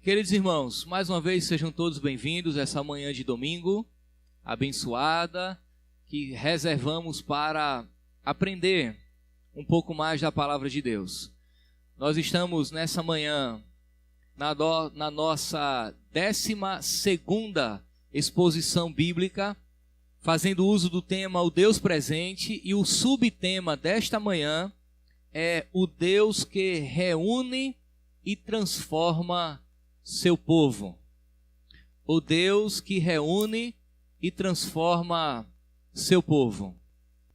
Queridos irmãos, mais uma vez sejam todos bem-vindos a essa manhã de domingo abençoada que reservamos para aprender um pouco mais da palavra de Deus. Nós estamos nessa manhã na nossa 12ª exposição bíblica, fazendo uso do tema O Deus Presente, e o subtema desta manhã é o Deus que reúne e transforma seu povo. O Deus que reúne e transforma seu povo.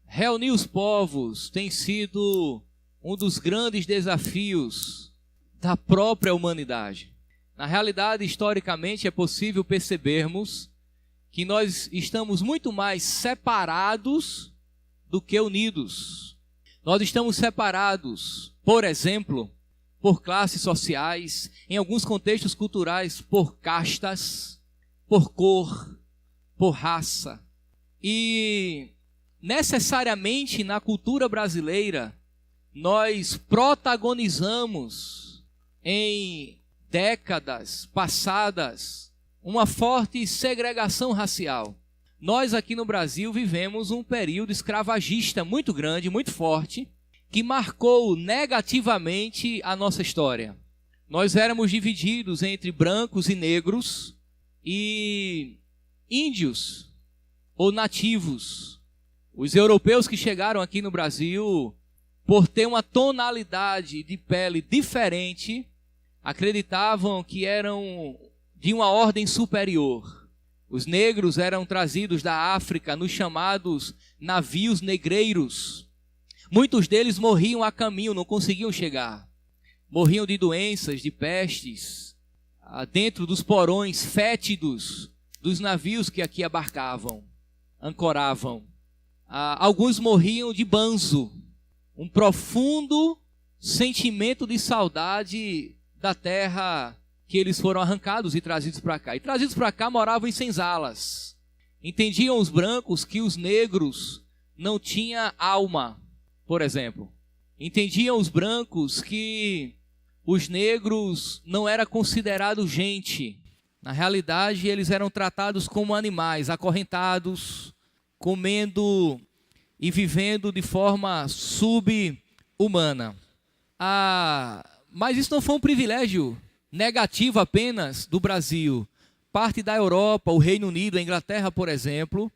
Reunir os povos tem sido um dos grandes desafios da própria humanidade. Na realidade, historicamente, é possível percebermos que nós estamos muito mais separados do que unidos. Nós estamos separados, por exemplo, por classes sociais, em alguns contextos culturais, por castas, por cor, por raça. E necessariamente na cultura brasileira, nós protagonizamos em décadas passadas uma forte segregação racial. Nós aqui no Brasil vivemos um período escravagista muito grande, muito forte, que marcou negativamente a nossa história. Nós éramos divididos entre brancos e negros e índios ou nativos. Os europeus que chegaram aqui no Brasil, por ter uma tonalidade de pele diferente, acreditavam que eram de uma ordem superior. Os negros eram trazidos da África nos chamados navios negreiros. Muitos deles morriam a caminho, não conseguiam chegar. Morriam de doenças, de pestes, dentro dos porões fétidos dos navios que aqui abarcavam, ancoravam. Alguns morriam de banzo, um profundo sentimento de saudade da terra que eles foram arrancados e trazidos para cá. E trazidos para cá moravam em senzalas. Entendiam os brancos que os negros não tinham alma, por exemplo. Entendiam os brancos que os negros não eram considerados gente. Na realidade, eles eram tratados como animais, acorrentados, comendo e vivendo de forma sub-humana. Mas isso não foi um privilégio negativo apenas do Brasil. Parte da Europa, o Reino Unido, a Inglaterra, por exemplo,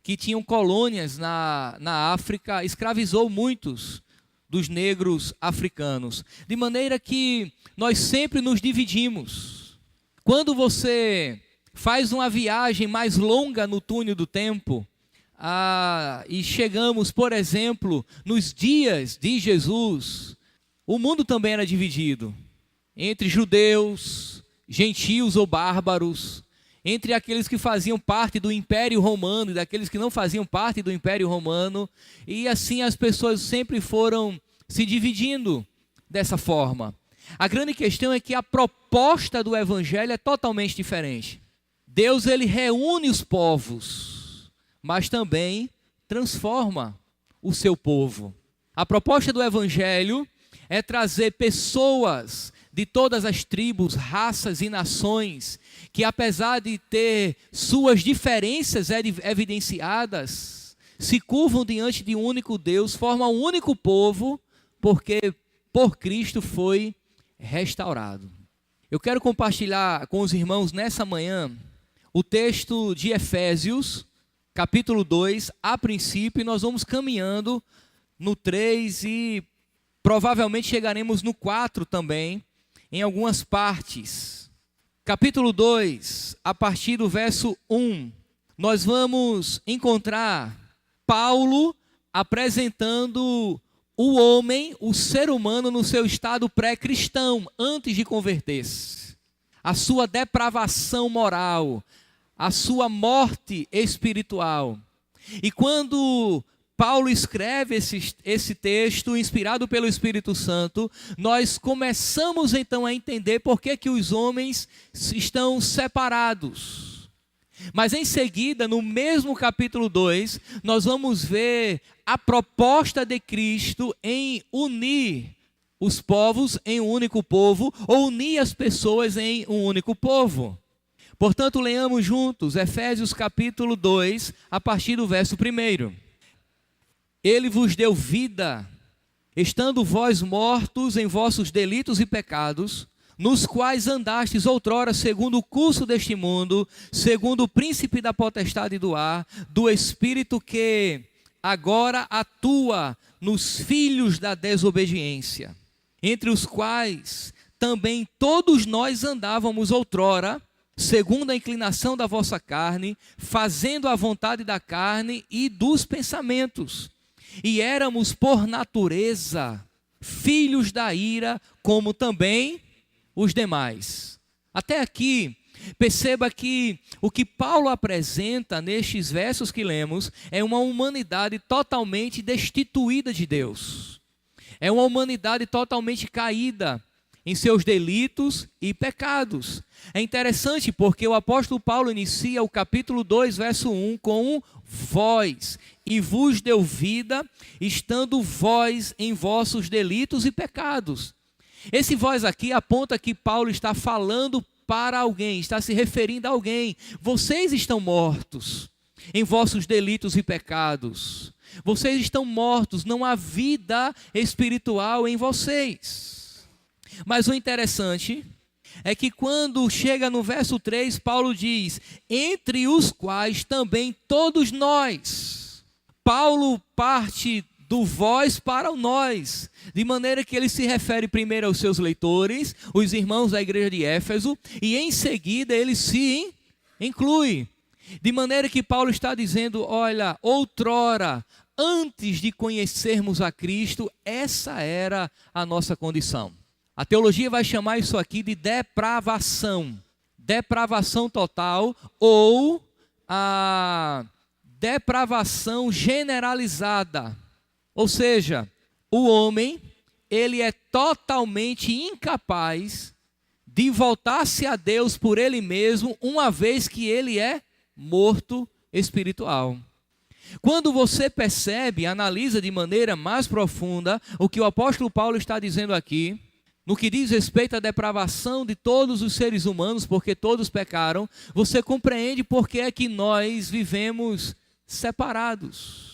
que tinham colônias na África, escravizou muitos dos negros africanos. De maneira que nós sempre nos dividimos. Quando você faz uma viagem mais longa no túnel do tempo, e chegamos, por exemplo, nos dias de Jesus, o mundo também era dividido entre judeus, gentios ou bárbaros, entre aqueles que faziam parte do Império Romano e daqueles que não faziam parte do Império Romano, e assim as pessoas sempre foram se dividindo dessa forma. A grande questão é que a proposta do Evangelho é totalmente diferente. Deus, ele reúne os povos, mas também transforma o seu povo. A proposta do Evangelho é trazer pessoas de todas as tribos, raças e nações, que apesar de ter suas diferenças evidenciadas, se curvam diante de um único Deus, formam um único povo, porque por Cristo foi restaurado. Eu quero compartilhar com os irmãos nessa manhã o texto de Efésios, capítulo 2, a princípio, nós vamos caminhando no 3 e provavelmente chegaremos no 4 também, em algumas partes. Capítulo 2, a partir do verso 1, nós vamos encontrar Paulo apresentando o homem, o ser humano no seu estado pré-cristão, antes de converter-se. A sua depravação moral, a sua morte espiritual. E quando Paulo escreve esse texto, inspirado pelo Espírito Santo, nós começamos então a entender por que os homens estão separados. Mas em seguida, no mesmo capítulo 2, nós vamos ver a proposta de Cristo em unir os povos em um único povo, ou unir as pessoas em um único povo. Portanto, leamos juntos Efésios capítulo 2, a partir do verso 1. Ele vos deu vida, estando vós mortos em vossos delitos e pecados, nos quais andastes outrora segundo o curso deste mundo, segundo o príncipe da potestade do ar, do espírito que agora atua nos filhos da desobediência, entre os quais também todos nós andávamos outrora, segundo a inclinação da vossa carne, fazendo a vontade da carne e dos pensamentos. E éramos por natureza filhos da ira, como também os demais. Até aqui, perceba que o que Paulo apresenta nestes versos que lemos é uma humanidade totalmente destituída de Deus. É uma humanidade totalmente caída em seus delitos e pecados. É interessante porque o apóstolo Paulo inicia o capítulo 2, verso 1 com vós, e vos deu vida, estando vós em vossos delitos e pecados. Esse vós aqui aponta que Paulo está falando para alguém, está se referindo a alguém. Vocês estão mortos em vossos delitos e pecados. Vocês estão mortos, não há vida espiritual em vocês. Mas o interessante é que quando chega no verso 3, Paulo diz, entre os quais também todos nós. Paulo parte do vós para o nós, de maneira que ele se refere primeiro aos seus leitores, os irmãos da igreja de Éfeso, e em seguida ele se inclui. De maneira que Paulo está dizendo, olha, outrora, antes de conhecermos a Cristo, essa era a nossa condição. A teologia vai chamar isso aqui de depravação. Depravação total ou a depravação generalizada. Ou seja, o homem, ele é totalmente incapaz de voltar-se a Deus por ele mesmo, uma vez que ele é morto espiritual. Quando você percebe, analisa de maneira mais profunda o que o apóstolo Paulo está dizendo aqui, no que diz respeito à depravação de todos os seres humanos, porque todos pecaram, você compreende por que é que nós vivemos separados.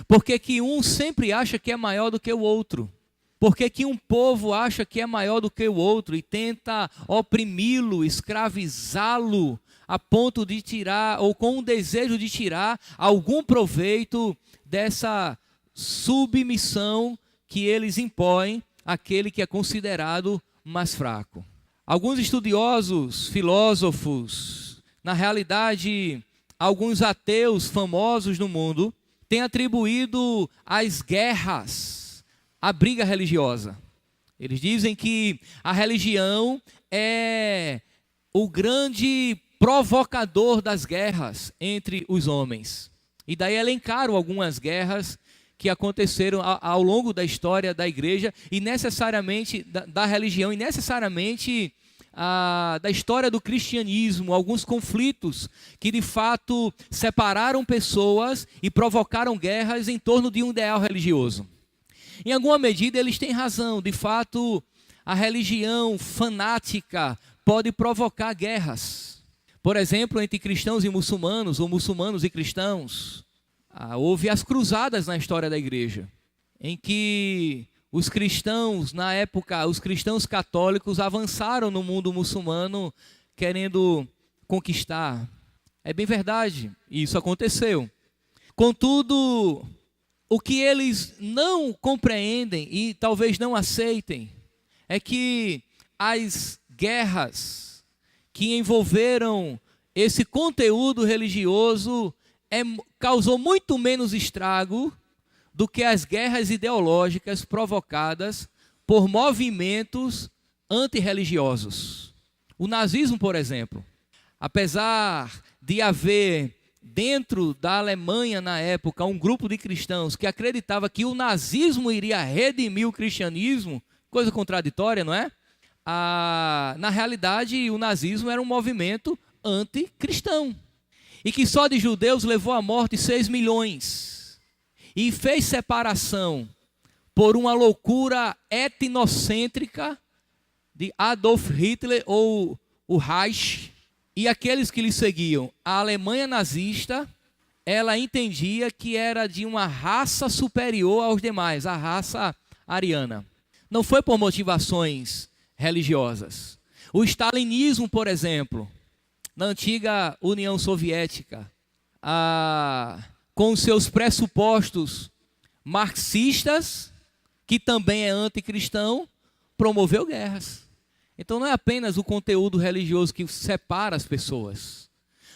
Porque que um sempre acha que é maior do que o outro. Porque que um povo acha que é maior do que o outro e tenta oprimi-lo, escravizá-lo, a ponto de tirar, ou com o desejo de tirar algum proveito dessa submissão que eles impõem àquele que é considerado mais fraco. Alguns estudiosos, filósofos, na realidade, alguns ateus famosos no mundo, têm atribuído às guerras a briga religiosa. Eles dizem que a religião é o grande provocador das guerras entre os homens. E daí elencaram algumas guerras que aconteceram ao longo da história da igreja e necessariamente da religião e necessariamente da história do cristianismo, alguns conflitos que de fato separaram pessoas e provocaram guerras em torno de um ideal religioso. Em alguma medida eles têm razão, de fato a religião fanática pode provocar guerras. Por exemplo, entre cristãos e muçulmanos, ou muçulmanos e cristãos, houve as cruzadas na história da igreja, em que os cristãos, na época, os cristãos católicos avançaram no mundo muçulmano querendo conquistar. É bem verdade, isso aconteceu. Contudo, o que eles não compreendem e talvez não aceitem é que as guerras que envolveram esse conteúdo religioso causou muito menos estrago do que as guerras ideológicas provocadas por movimentos antirreligiosos. O nazismo, por exemplo, apesar de haver dentro da Alemanha na época um grupo de cristãos que acreditava que o nazismo iria redimir o cristianismo, coisa contraditória, não é? Na realidade, o nazismo era um movimento anticristão e que só de judeus levou à morte 6 milhões. E fez separação por uma loucura etnocêntrica de Adolf Hitler ou o Reich e aqueles que lhe seguiam. A Alemanha nazista, ela entendia que era de uma raça superior aos demais, a raça ariana. Não foi por motivações religiosas. O stalinismo, por exemplo, na antiga União Soviética, com seus pressupostos marxistas, que também é anticristão, promoveu guerras. Então não é apenas o conteúdo religioso que separa as pessoas.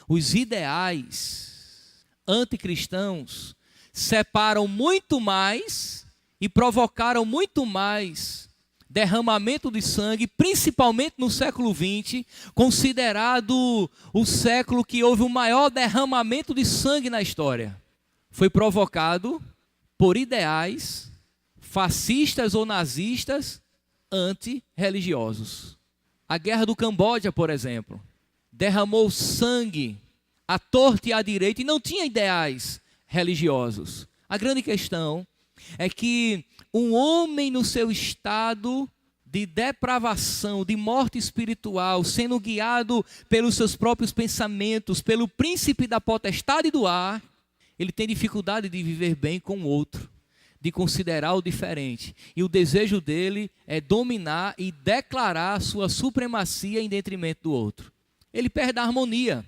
Os ideais anticristãos separam muito mais e provocaram muito mais derramamento de sangue, principalmente no século XX, considerado o século que houve o maior derramamento de sangue na história. Foi provocado por ideais fascistas ou nazistas antirreligiosos. A guerra do Camboja, por exemplo, derramou sangue à torta e à direita e não tinha ideais religiosos. A grande questão é que um homem no seu estado de depravação, de morte espiritual, sendo guiado pelos seus próprios pensamentos, pelo príncipe da potestade do ar, ele tem dificuldade de viver bem com o outro, de considerar o diferente. E o desejo dele é dominar e declarar sua supremacia em detrimento do outro. Ele perde a harmonia.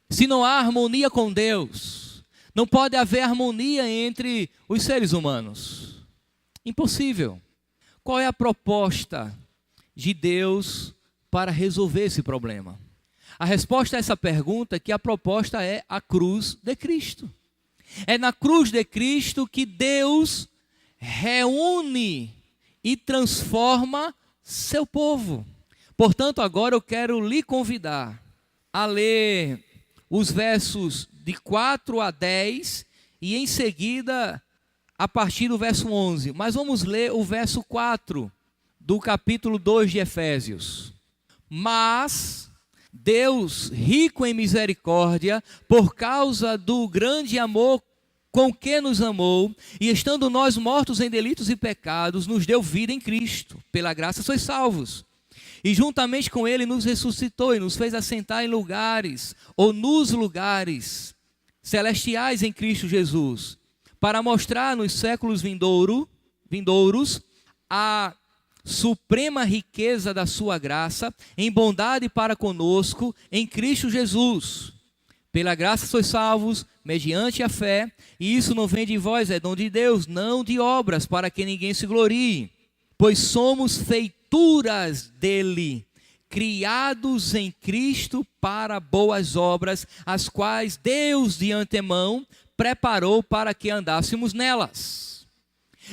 Se não há harmonia com Deus, não pode haver harmonia entre os seres humanos. Impossível. Qual é a proposta de Deus para resolver esse problema? A resposta a essa pergunta é que a proposta é a cruz de Cristo. É na cruz de Cristo que Deus reúne e transforma seu povo. Portanto, agora eu quero lhe convidar a ler os versos de 4 a 10 e em seguida a partir do verso 11. Mas vamos ler o verso 4 do capítulo 2 de Efésios. Mas Deus, rico em misericórdia, por causa do grande amor com que nos amou, e estando nós mortos em delitos e pecados, nos deu vida em Cristo. Pela graça sois salvos. E juntamente com Ele nos ressuscitou e nos fez assentar em lugares, ou nos lugares celestiais em Cristo Jesus, para mostrar nos séculos vindouros a suprema riqueza da sua graça, em bondade para conosco, em Cristo Jesus. Pela graça sois salvos, mediante a fé, e isso não vem de vós, é dom de Deus, não de obras, para que ninguém se glorie. Pois somos feituras dele, criados em Cristo para boas obras, as quais Deus de antemão preparou para que andássemos nelas.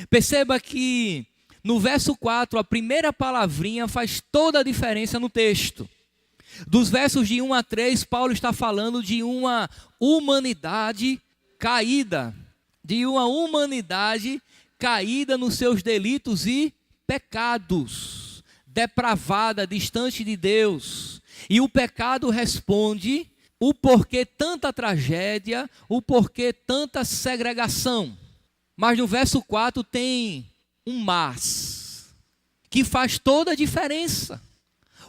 Perceba que no verso 4, a primeira palavrinha faz toda a diferença no texto. Dos versos de 1 a 3, Paulo está falando de uma humanidade caída, nos seus delitos e pecados, depravada, distante de Deus. E o pecado responde o porquê tanta tragédia, o porquê tanta segregação. Mas no verso 4 tem um mas, que faz toda a diferença.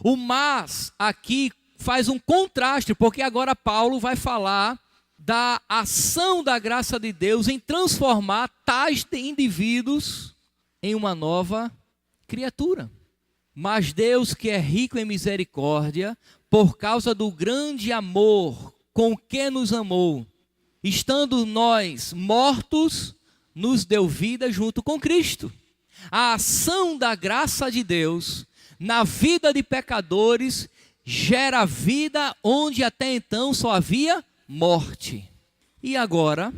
O mas aqui faz um contraste, porque agora Paulo vai falar da ação da graça de Deus em transformar tais indivíduos em uma nova criatura. Mas Deus, que é rico em misericórdia, por causa do grande amor com que nos amou, estando nós mortos, nos deu vida junto com Cristo. A ação da graça de Deus na vida de pecadores gera vida onde até então só havia morte. E agora,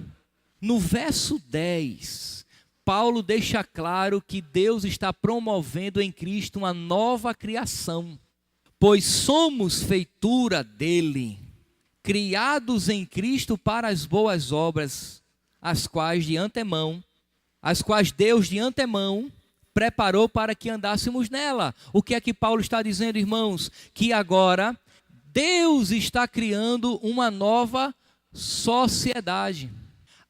no verso 10, Paulo deixa claro que Deus está promovendo em Cristo uma nova criação. Pois somos feitura dele, criados em Cristo para as boas obras, as quais Deus de antemão preparou para que andássemos nela. O que é que Paulo está dizendo, irmãos? Que agora Deus está criando uma nova sociedade.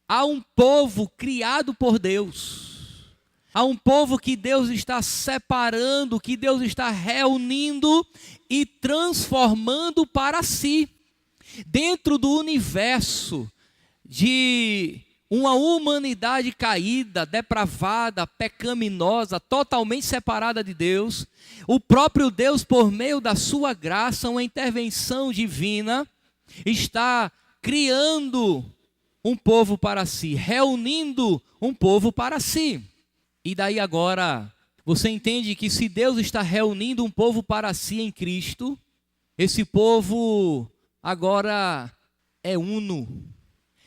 Há um povo criado por Deus. a um povo que Deus está separando, que Deus está reunindo e transformando para si. Dentro do universo de uma humanidade caída, depravada, pecaminosa, totalmente separada de Deus, o próprio Deus, por meio da sua graça, uma intervenção divina, está criando um povo para si, reunindo um povo para si. E daí agora, você entende que se Deus está reunindo um povo para si em Cristo, esse povo agora é uno,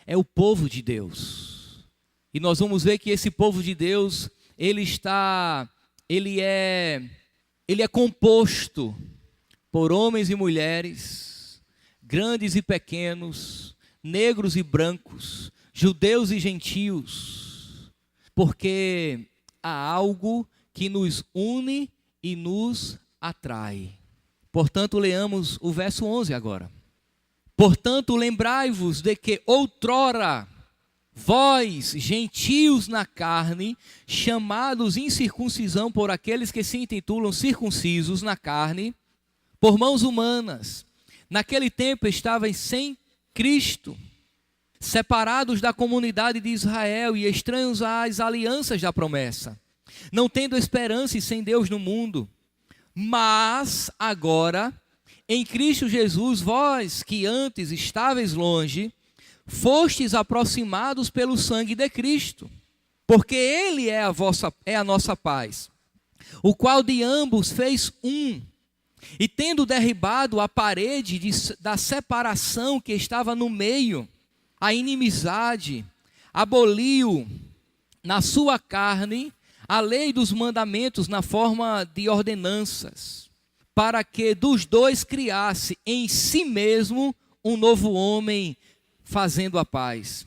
é o povo de Deus. E nós vamos ver que esse povo de Deus, ele é composto por homens e mulheres, grandes e pequenos, negros e brancos, judeus e gentios, porque há algo que nos une e nos atrai. Portanto, leamos o verso 11 agora. Portanto, lembrai-vos de que outrora vós, gentios na carne, chamados incircuncisão por aqueles que se intitulam circuncisos na carne, por mãos humanas, naquele tempo estavais sem Cristo, separados da comunidade de Israel e estranhos às alianças da promessa, não tendo esperança e sem Deus no mundo. Mas agora, em Cristo Jesus, vós que antes estáveis longe, fostes aproximados pelo sangue de Cristo, porque Ele é a nossa paz, o qual de ambos fez um, e tendo derribado a parede da separação que estava no meio, a inimizade, aboliu na sua carne a lei dos mandamentos na forma de ordenanças, para que dos dois criasse em si mesmo um novo homem, fazendo a paz,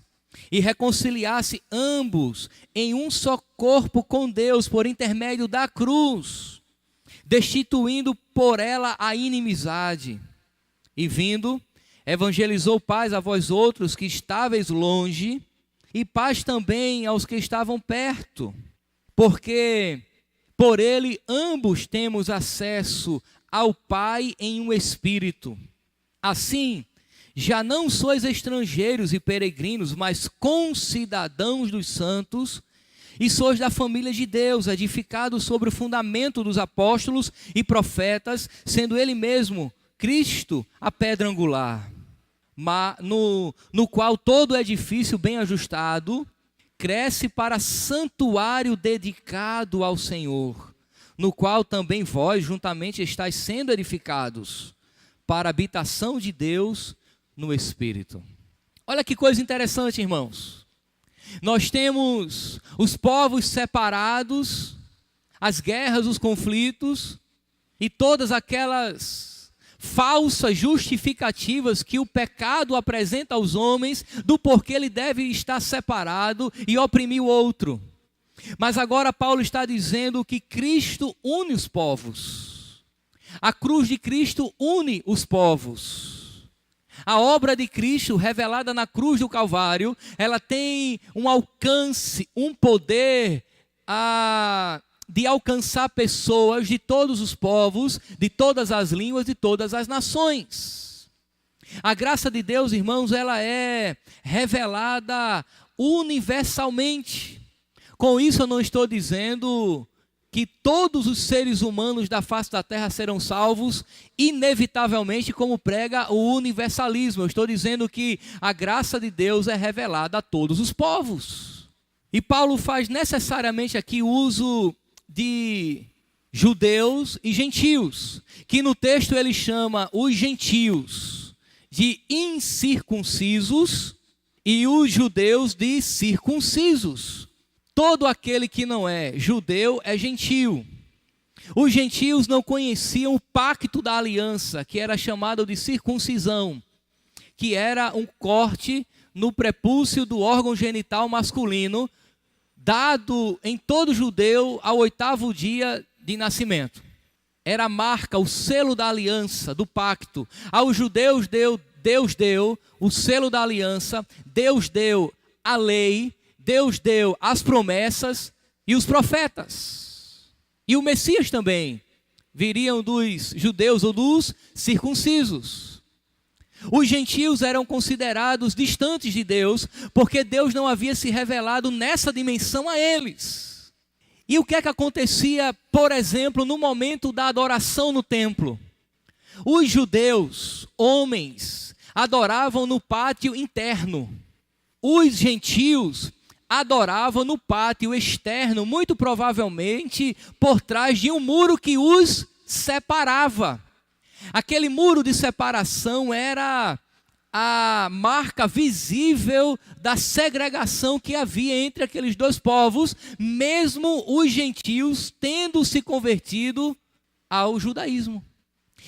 e reconciliasse ambos em um só corpo com Deus por intermédio da cruz, destituindo por ela a inimizade. E vindo, evangelizou paz a vós outros que estáveis longe, e paz também aos que estavam perto, porque por ele ambos temos acesso ao Pai em um Espírito. Assim, já não sois estrangeiros e peregrinos, mas concidadãos dos santos, e sois da família de Deus, edificados sobre o fundamento dos apóstolos e profetas, sendo ele mesmo, Cristo, a pedra angular, no qual todo edifício bem ajustado cresce para santuário dedicado ao Senhor, no qual também vós juntamente estáis sendo edificados para a habitação de Deus no Espírito. Olha que coisa interessante, irmãos. Nós temos os povos separados, as guerras, os conflitos e todas aquelas falsas justificativas que o pecado apresenta aos homens do porquê ele deve estar separado e oprimir o outro. Mas agora Paulo está dizendo que Cristo une os povos. A cruz de Cristo une os povos. A obra de Cristo revelada na cruz do Calvário, ela tem um alcance, um poder de alcançar pessoas de todos os povos, de todas as línguas, de todas as nações. A graça de Deus, irmãos, ela é revelada universalmente. Com isso eu não estou dizendo que todos os seres humanos da face da terra serão salvos, inevitavelmente, como prega o universalismo. Eu estou dizendo que a graça de Deus é revelada a todos os povos. E Paulo faz necessariamente aqui uso de judeus e gentios, que no texto ele chama os gentios de incircuncisos e os judeus de circuncisos. Todo aquele que não é judeu é gentio. Os gentios não conheciam o pacto da aliança, que era chamado de circuncisão, que era um corte no prepúcio do órgão genital masculino, dado em todo judeu ao 8º dia de nascimento. Era a marca, o selo da aliança, do pacto. Aos judeus Deus deu o selo da aliança, Deus deu a lei, Deus deu as promessas, e os profetas. E o Messias também viriam dos judeus ou dos circuncisos. Os gentios eram considerados distantes de Deus, porque Deus não havia se revelado nessa dimensão a eles. E o que é que acontecia, por exemplo, no momento da adoração no templo? Os judeus, homens, adoravam no pátio interno. Os gentios adoravam no pátio externo, muito provavelmente por trás de um muro que os separava. Aquele muro de separação era a marca visível da segregação que havia entre aqueles dois povos, mesmo os gentios tendo se convertido ao judaísmo.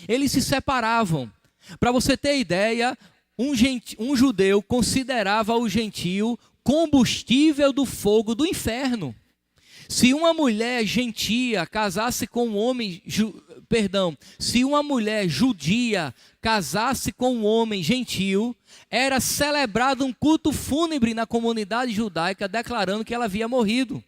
Eles se separavam. Para você ter ideia, um judeu considerava o gentio combustível do fogo do inferno. Se uma mulher gentia casasse com um homem, se uma mulher judia casasse com um homem gentil, era celebrado um culto fúnebre na comunidade judaica, declarando que ela havia morrido.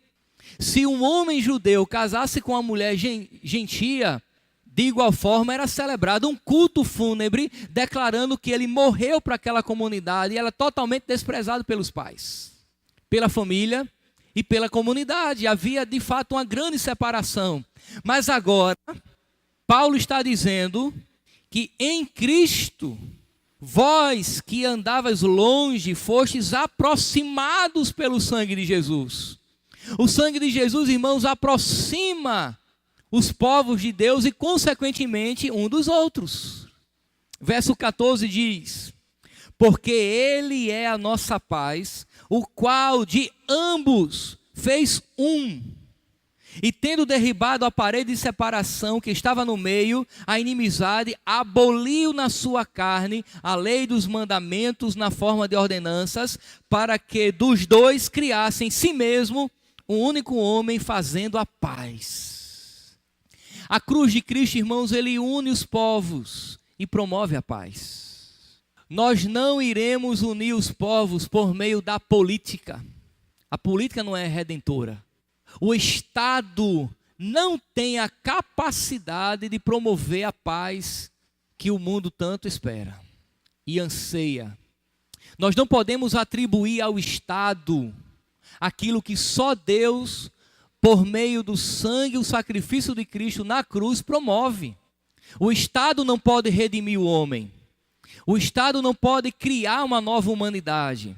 Se um homem judeu casasse com uma mulher gentia, de igual forma era celebrado um culto fúnebre, declarando que ele morreu para aquela comunidade e era totalmente desprezado pelos pais, pela família e pela comunidade. Havia de fato uma grande separação. Mas agora, Paulo está dizendo que em Cristo, vós que andavas longe, fostes aproximados pelo sangue de Jesus. O sangue de Jesus, irmãos, aproxima os povos de Deus e, consequentemente, um dos outros. Verso 14 diz: porque Ele é a nossa paz, o qual de ambos fez um, e tendo derribado a parede de separação que estava no meio, a inimizade, aboliu na sua carne a lei dos mandamentos na forma de ordenanças, para que dos dois criassem em si mesmo um único homem, fazendo a paz. A cruz de Cristo, irmãos, ele une os povos e promove a paz. Nós não iremos unir os povos por meio da política. A política não é redentora. O Estado não tem a capacidade de promover a paz que o mundo tanto espera e anseia. Nós não podemos atribuir ao Estado aquilo que só Deus, por meio do sangue e o sacrifício de Cristo na cruz, promove. O Estado não pode redimir o homem. O Estado não pode criar uma nova humanidade.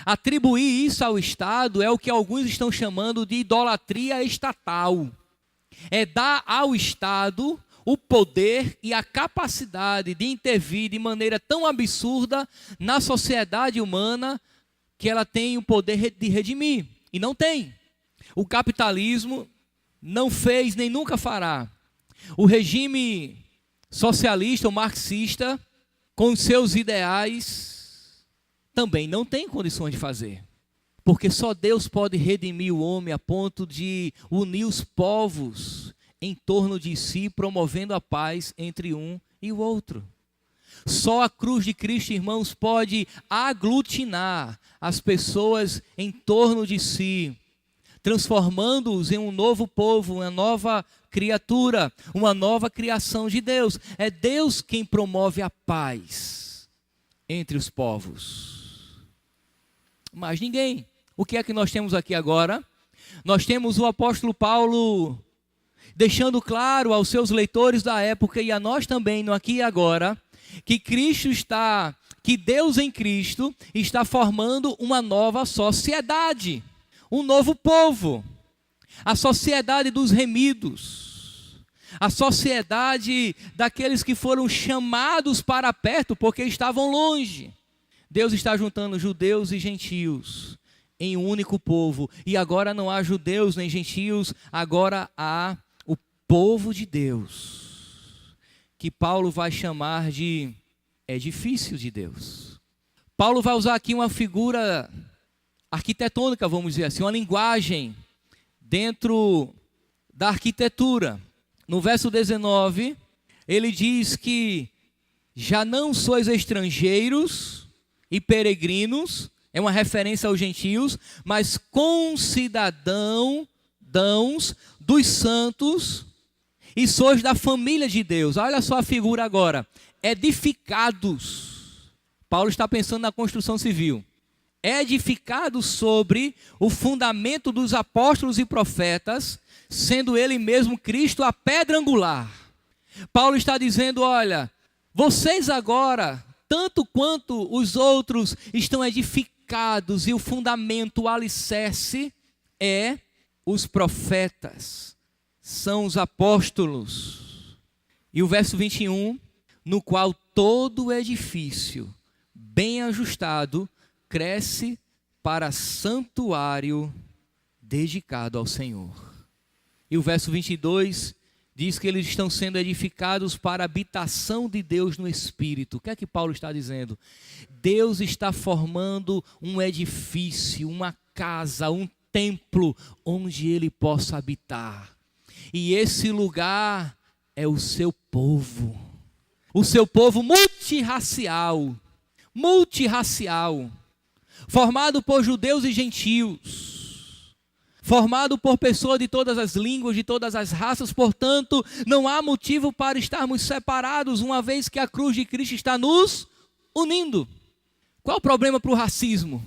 Atribuir isso ao Estado é o que alguns estão chamando de idolatria estatal. É dar ao Estado o poder e a capacidade de intervir de maneira tão absurda na sociedade humana que ela tem o poder de redimir. E não tem. O capitalismo não fez nem nunca fará. O regime socialista ou marxista, com seus ideais, também não tem condições de fazer. Porque só Deus pode redimir o homem a ponto de unir os povos em torno de si, promovendo a paz entre um e o outro. Só a cruz de Cristo, irmãos, pode aglutinar as pessoas em torno de si, transformando-os em um novo povo, uma nova criatura, uma nova criação de Deus. É Deus quem promove a paz entre os povos. Mas ninguém. O que é que nós temos aqui agora? Nós temos o apóstolo Paulo deixando claro aos seus leitores da época e a nós também, no aqui e agora, que Deus em Cristo está formando uma nova sociedade. Um novo povo, a sociedade dos remidos, a sociedade daqueles que foram chamados para perto porque estavam longe. Deus está juntando judeus e gentios em um único povo, e agora não há judeus nem gentios, agora há o povo de Deus, que Paulo vai chamar de edifício de Deus. Paulo vai usar aqui uma figura arquitetônica, vamos dizer assim, uma linguagem dentro da arquitetura. No verso 19, ele diz que já não sois estrangeiros e peregrinos, é uma referência aos gentios, mas concidadão cidadãos dos santos e sois da família de Deus. Olha só a figura agora. Edificados. Paulo está pensando na construção civil. Edificados sobre o fundamento dos apóstolos e profetas, sendo ele mesmo Cristo a pedra angular. Paulo está dizendo, olha, vocês agora, tanto quanto os outros, estão edificados e o fundamento, o alicerce é os profetas, são os apóstolos. E o verso 21, no qual todo edifício bem ajustado cresce para santuário dedicado ao Senhor. E o verso 22 diz que eles estão sendo edificados para a habitação de Deus no Espírito. O que é que Paulo está dizendo? Deus está formando um edifício, uma casa, um templo onde ele possa habitar. E esse lugar é o seu povo. O seu povo multirracial, formado por judeus e gentios, formado por pessoas de todas as línguas, de todas as raças. Portanto, não há motivo para estarmos separados, uma vez que a cruz de Cristo está nos unindo. Qual o problema para o racismo?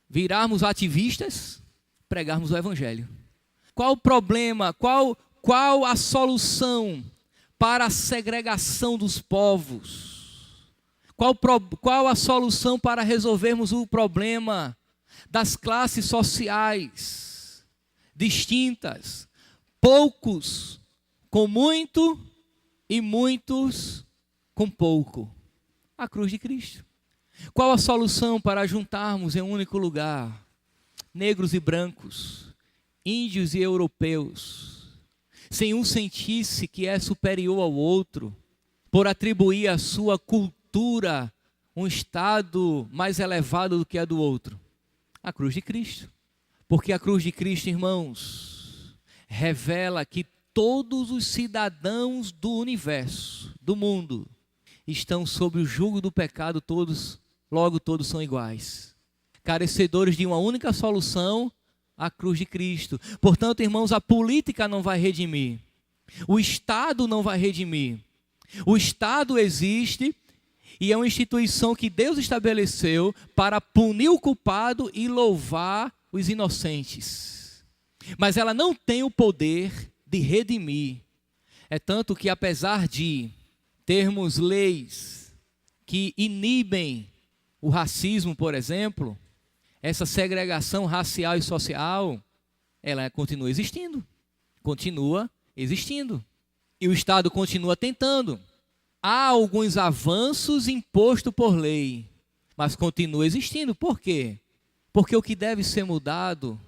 Virarmos ativistas, pregarmos o evangelho. Qual o problema, qual a solução para a segregação dos povos? Qual a solução para resolvermos o problema das classes sociais distintas? Poucos com muito e muitos com pouco. A cruz de Cristo. Qual a solução para juntarmos em um único lugar negros e brancos, índios e europeus, sem um sentisse que é superior ao outro, por atribuir à sua cultura um estado mais elevado do que a do outro? A cruz de Cristo. Porque a cruz de Cristo, irmãos, revela que todos os cidadãos do universo, do mundo, estão sob o jugo do pecado, logo todos são iguais. Carecedores de uma única solução, a cruz de Cristo. Portanto, irmãos, a política não vai redimir. O Estado não vai redimir. O Estado existe e é uma instituição que Deus estabeleceu para punir o culpado e louvar os inocentes. Mas ela não tem o poder de redimir. É tanto que, apesar de termos leis que inibem o racismo, por exemplo, essa segregação racial e social, ela continua existindo. E o Estado continua tentando. Há alguns avanços impostos por lei, mas continua existindo. Por quê? Porque o que deve ser mudado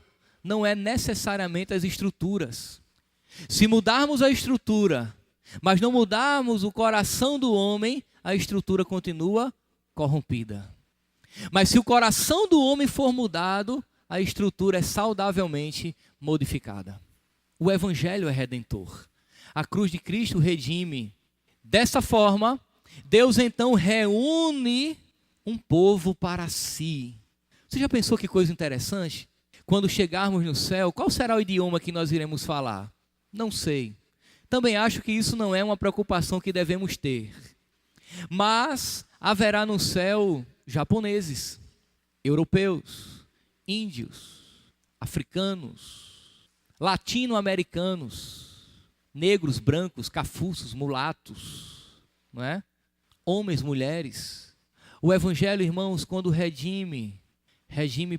não é necessariamente as estruturas. Se mudarmos a estrutura, mas não mudarmos o coração do homem, a estrutura continua corrompida. Mas se o coração do homem for mudado, a estrutura é saudavelmente modificada. O Evangelho é redentor. A cruz de Cristo redime. Dessa forma, Deus então reúne um povo para si. Você já pensou que coisa interessante? Quando chegarmos no céu, qual será o idioma que nós iremos falar? Não sei. Também acho que isso não é uma preocupação que devemos ter. Mas haverá no céu japoneses, europeus, índios, africanos, latino-americanos, negros, brancos, cafuços, mulatos, não é? Homens, mulheres. O Evangelho, irmãos, quando redime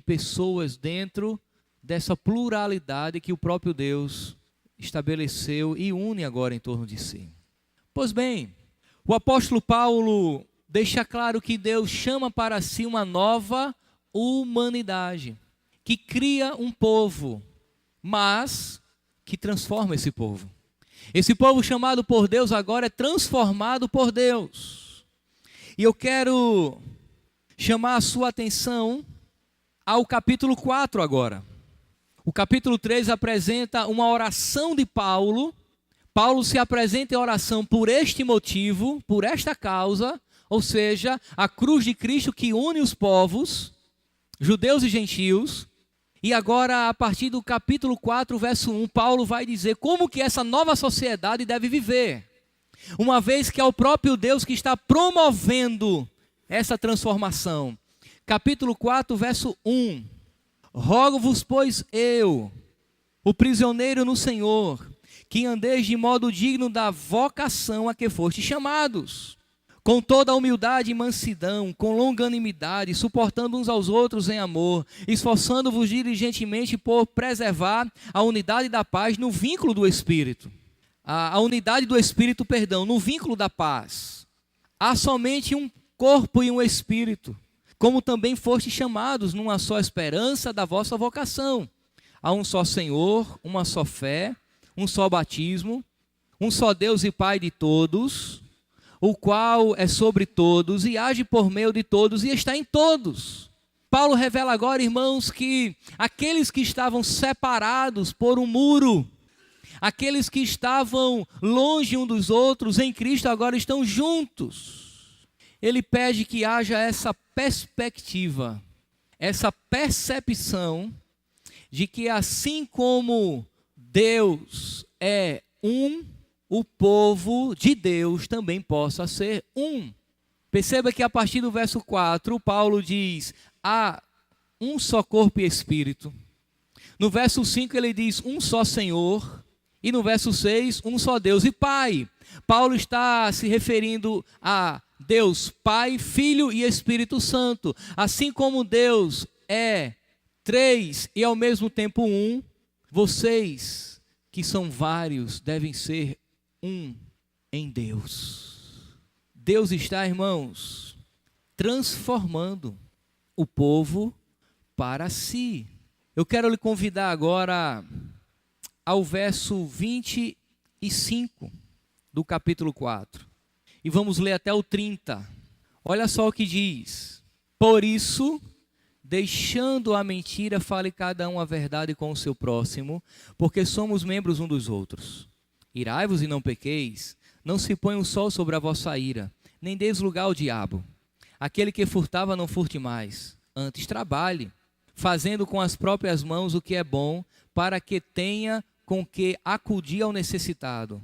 pessoas dentro dessa pluralidade que o próprio Deus estabeleceu e une agora em torno de si. Pois bem, o apóstolo Paulo deixa claro que Deus chama para si uma nova humanidade, que cria um povo, mas que transforma esse povo. Esse povo chamado por Deus agora é transformado por Deus. E eu quero chamar a sua atenção ao capítulo 4 agora. O capítulo 3 apresenta uma oração de Paulo. Paulo se apresenta em oração por este motivo, por esta causa, ou seja, a cruz de Cristo que une os povos, judeus e gentios. E agora, a partir do capítulo 4, verso 1, Paulo vai dizer como que essa nova sociedade deve viver. Uma vez que é o próprio Deus que está promovendo essa transformação. Capítulo 4, verso 1. Rogo-vos, pois eu, o prisioneiro no Senhor, que andeis de modo digno da vocação a que fostes chamados, com toda a humildade e mansidão, com longanimidade, suportando uns aos outros em amor, esforçando-vos diligentemente por preservar a unidade da paz no vínculo do Espírito. A unidade do Espírito, no vínculo da paz. Há somente um corpo e um Espírito, como também fostes chamados numa só esperança da vossa vocação. Há um só Senhor, uma só fé, um só batismo, um só Deus e Pai de todos, o qual é sobre todos e age por meio de todos e está em todos. Paulo revela agora, irmãos, que aqueles que estavam separados por um muro, aqueles que estavam longe um dos outros, em Cristo agora estão juntos. Ele pede que haja essa perspectiva, essa percepção de que assim como Deus é um, o povo de Deus também possa ser um. Perceba que a partir do verso 4, Paulo diz, há um só corpo e espírito. No verso 5 ele diz, um só Senhor. E no verso 6, um só Deus e Pai. Paulo está se referindo a Deus, Pai, Filho e Espírito Santo. Assim como Deus é três e ao mesmo tempo um, vocês que são vários devem ser um em Deus. Deus está, irmãos, transformando o povo para si. Eu quero lhe convidar agora ao verso 25 do capítulo 4. E vamos ler até o 30. Olha só o que diz. Por isso, deixando a mentira, fale cada um a verdade com o seu próximo, porque somos membros um dos outros. Irai-vos e não pequeis, não se ponha o sol sobre a vossa ira, nem deis lugar ao diabo. Aquele que furtava não furte mais, antes trabalhe, fazendo com as próprias mãos o que é bom, para que tenha com que acudir ao necessitado.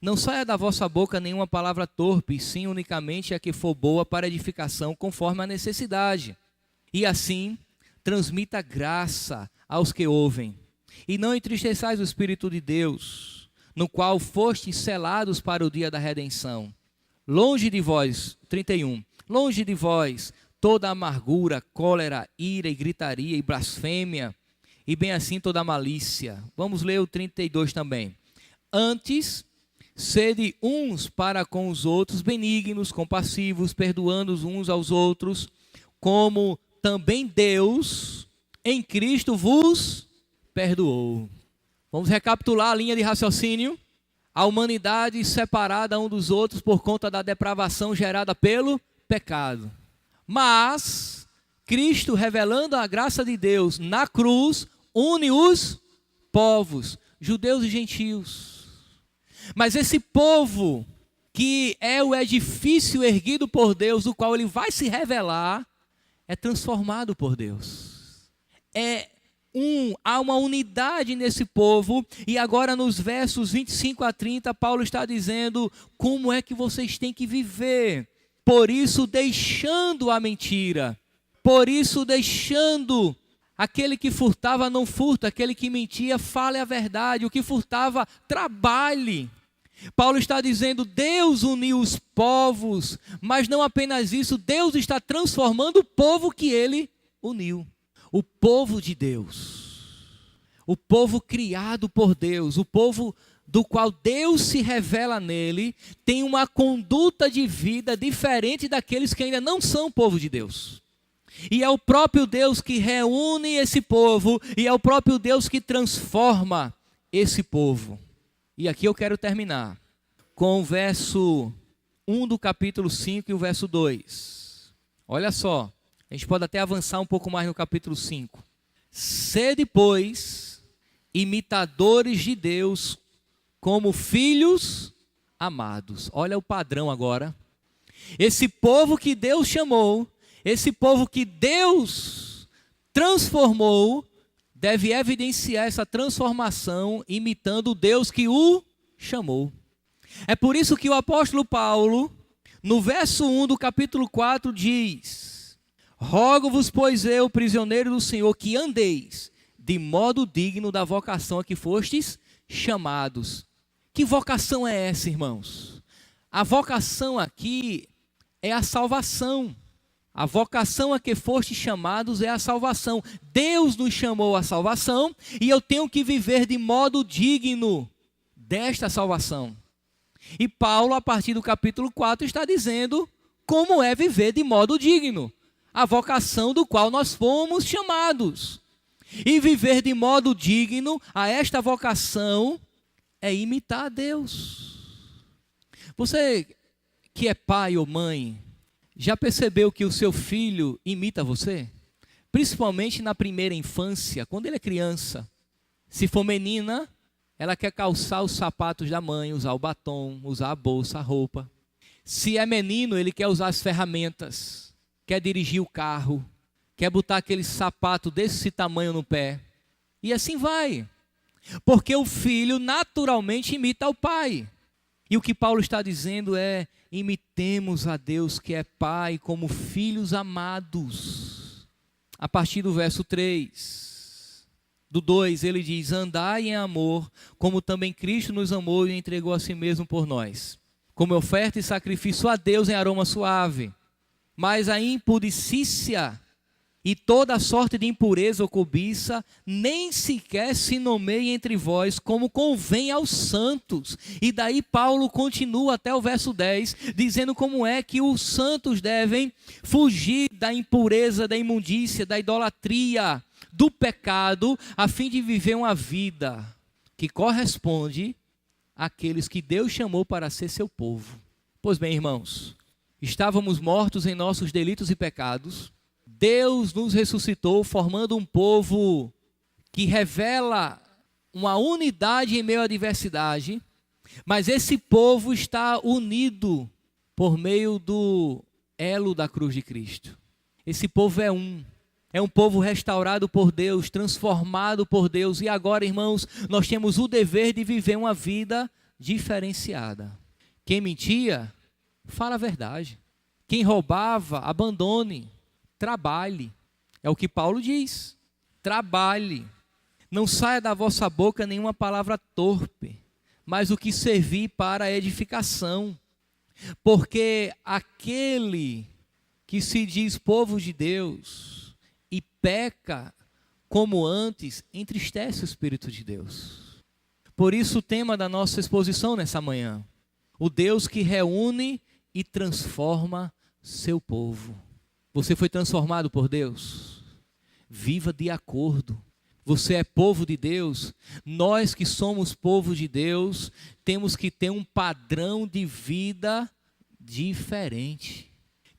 Não saia da vossa boca nenhuma palavra torpe, sim unicamente a que for boa para edificação, conforme a necessidade. E assim, transmita graça aos que ouvem. E não entristeçais o Espírito de Deus, no qual fostes selados para o dia da redenção. Longe de vós, 31, longe de vós toda amargura, cólera, ira e gritaria e blasfêmia, e bem assim toda malícia. Vamos ler o 32 também. Antes, sede uns para com os outros benignos, compassivos, perdoando uns aos outros, como também Deus em Cristo vos perdoou. Vamos recapitular a linha de raciocínio. A humanidade separada um dos outros por conta da depravação gerada pelo pecado. Mas Cristo, revelando a graça de Deus na cruz, une os povos, judeus e gentios. Mas esse povo, que é o edifício erguido por Deus, do qual ele vai se revelar, é transformado por Deus. Há uma unidade nesse povo, e agora nos versos 25 a 30, Paulo está dizendo como é que vocês têm que viver. Por isso, deixando a mentira. Por isso, deixando aquele que furtava não furta, aquele que mentia fale a verdade, o que furtava trabalhe. Paulo está dizendo, Deus uniu os povos, mas não apenas isso, Deus está transformando o povo que ele uniu. O povo de Deus, o povo criado por Deus, o povo do qual Deus se revela nele, tem uma conduta de vida diferente daqueles que ainda não são povo de Deus. E é o próprio Deus que reúne esse povo, e é o próprio Deus que transforma esse povo. E aqui eu quero terminar com o verso 1 do capítulo 5 e o verso 2. Olha só, a gente pode até avançar um pouco mais no capítulo 5. Sede, pois, imitadores de Deus como filhos amados. Olha o padrão agora. Esse povo que Deus chamou, esse povo que Deus transformou, deve evidenciar essa transformação imitando o Deus que o chamou. É por isso que o apóstolo Paulo, no verso 1 do capítulo 4, diz: rogo-vos, pois eu, prisioneiro do Senhor, que andeis de modo digno da vocação a que fostes chamados. Que vocação é essa, irmãos? A vocação aqui é a salvação. A vocação a que fostes chamados é a salvação. Deus nos chamou à salvação e eu tenho que viver de modo digno desta salvação. E Paulo, a partir do capítulo 4, está dizendo como é viver de modo digno. A vocação do qual nós fomos chamados. E viver de modo digno a esta vocação é imitar a Deus. Você que é pai ou mãe, já percebeu que o seu filho imita você? Principalmente na primeira infância, quando ele é criança. Se for menina, ela quer calçar os sapatos da mãe, usar o batom, usar a bolsa, a roupa. Se é menino, ele quer usar as ferramentas, quer dirigir o carro, quer botar aquele sapato desse tamanho no pé. E assim vai. Porque o filho naturalmente imita o pai. E o que Paulo está dizendo é: imitemos a Deus que é Pai como filhos amados. A partir do verso 3, do 2, ele diz: andai em amor, como também Cristo nos amou e entregou a si mesmo por nós, como oferta e sacrifício a Deus em aroma suave. Mas a impudicícia e toda sorte de impureza ou cobiça nem sequer se nomeie entre vós, como convém aos santos. E daí Paulo continua até o verso 10, dizendo como é que os santos devem fugir da impureza, da imundícia, da idolatria, do pecado, a fim de viver uma vida que corresponde àqueles que Deus chamou para ser seu povo. Pois bem, irmãos, estávamos mortos em nossos delitos e pecados. Deus nos ressuscitou formando um povo que revela uma unidade em meio à diversidade, mas esse povo está unido por meio do elo da cruz de Cristo. Esse povo é um povo restaurado por Deus, transformado por Deus, e agora, irmãos, nós temos o dever de viver uma vida diferenciada. Quem mentia, fala a verdade. Quem roubava, abandone. Trabalhe, é o que Paulo diz, trabalhe, não saia da vossa boca nenhuma palavra torpe, mas o que servir para a edificação, porque aquele que se diz povo de Deus e peca como antes, entristece o Espírito de Deus. Por isso o tema da nossa exposição nessa manhã, o Deus que reúne e transforma seu povo. Você foi transformado por Deus? Viva de acordo. Você é povo de Deus? Nós que somos povo de Deus, temos que ter um padrão de vida diferente.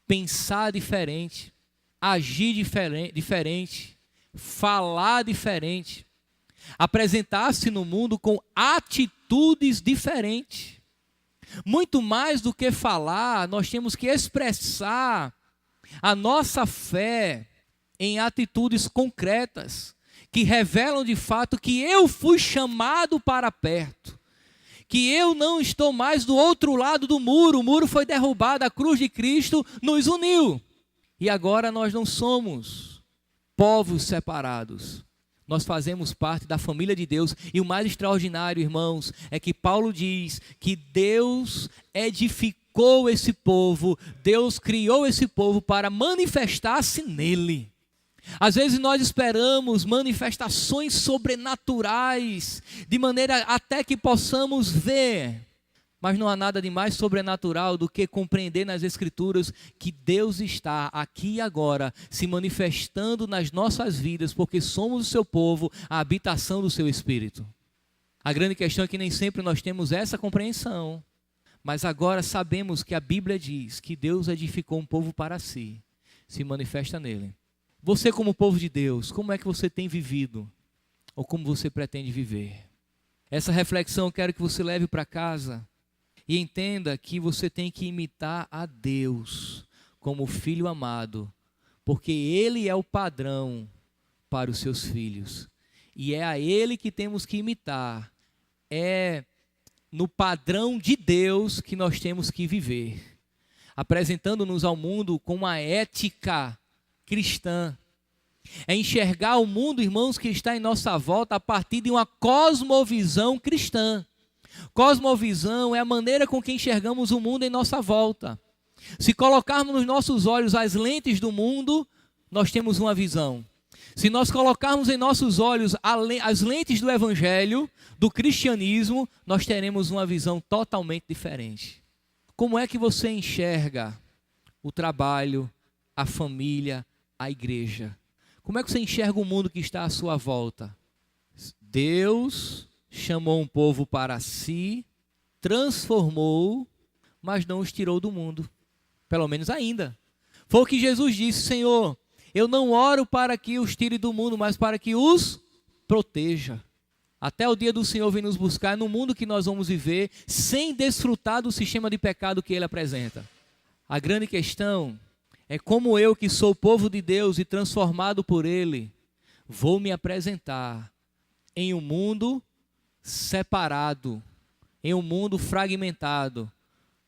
Pensar diferente. Agir diferente. Falar diferente. Apresentar-se no mundo com atitudes diferentes. Muito mais do que falar, nós temos que expressar a nossa fé em atitudes concretas, que revelam de fato que eu fui chamado para perto, que eu não estou mais do outro lado do muro, o muro foi derrubado, a cruz de Cristo nos uniu, e agora nós não somos povos separados, nós fazemos parte da família de Deus. E o mais extraordinário, irmãos, é que Paulo diz que Deus edificou esse povo, Deus criou esse povo para manifestar-se nele. Às vezes nós esperamos manifestações sobrenaturais, de maneira até que possamos ver, mas não há nada de mais sobrenatural do que compreender nas Escrituras que Deus está aqui e agora se manifestando nas nossas vidas, porque somos o seu povo, a habitação do seu Espírito. A grande questão é que nem sempre nós temos essa compreensão, mas agora sabemos que a Bíblia diz que Deus edificou um povo para si, se manifesta nele. Você, como povo de Deus, como é que você tem vivido? Ou como você pretende viver? Essa reflexão eu quero que você leve para casa e entenda que você tem que imitar a Deus como filho amado, porque Ele é o padrão para os seus filhos. e é a Ele que temos que imitar. É no padrão de Deus que nós temos que viver, apresentando-nos ao mundo com uma ética cristã. É enxergar o mundo, irmãos, que está em nossa volta a partir de uma cosmovisão cristã. Cosmovisão é a maneira com que enxergamos o mundo em nossa volta. Se colocarmos nos nossos olhos as lentes do mundo, nós temos uma visão. Se nós colocarmos em nossos olhos as lentes do Evangelho, do cristianismo, nós teremos uma visão totalmente diferente. Como é que você enxerga o trabalho, a família, a igreja? Como é que você enxerga o mundo que está à sua volta? Deus chamou um povo para si, transformou, mas não os tirou do mundo. Pelo menos ainda. Foi o que Jesus disse: Senhor, eu não oro para que os tire do mundo, mas para que os proteja. Até o dia do Senhor vem nos buscar no mundo que nós vamos viver, sem desfrutar do sistema de pecado que Ele apresenta. A grande questão é como eu, que sou povo de Deus e transformado por Ele, vou me apresentar em um mundo separado, em um mundo fragmentado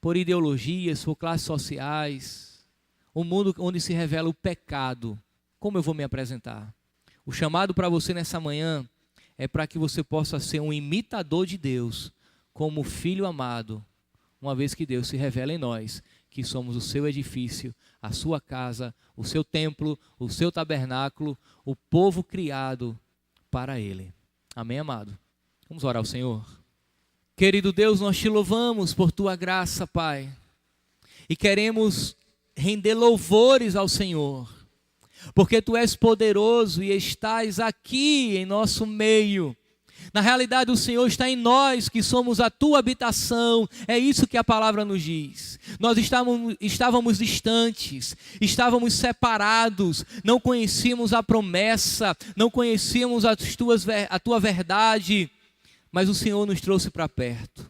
por ideologias, por classes sociais, um mundo onde se revela o pecado. Como eu vou me apresentar? O chamado para você nessa manhã é para que você possa ser um imitador de Deus, como filho amado, uma vez que Deus se revela em nós, que somos o seu edifício, a sua casa, o seu templo, o seu tabernáculo, o povo criado para Ele. Amém, amado? Vamos orar ao Senhor. Querido Deus, nós te louvamos por tua graça, Pai, e queremos render louvores ao Senhor, porque tu és poderoso e estás aqui em nosso meio. Na realidade, o Senhor está em nós, que somos a tua habitação. É isso que a palavra nos diz. Nós estávamos distantes, estávamos separados, não conhecíamos a promessa, não conhecíamos a tua verdade, mas o Senhor nos trouxe para perto.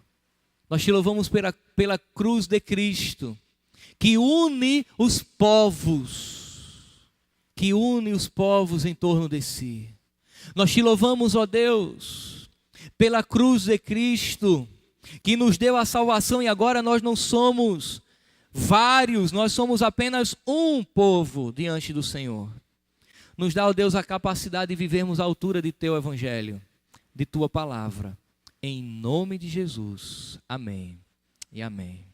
Nós te louvamos pela cruz de Cristo, que une os povos em torno de si. Nós te louvamos, ó Deus, pela cruz de Cristo, que nos deu a salvação, e agora nós não somos vários, nós somos apenas um povo diante do Senhor. Nos dá, ó Deus, a capacidade de vivermos à altura de teu evangelho, de tua palavra. Em nome de Jesus. Amém e amém.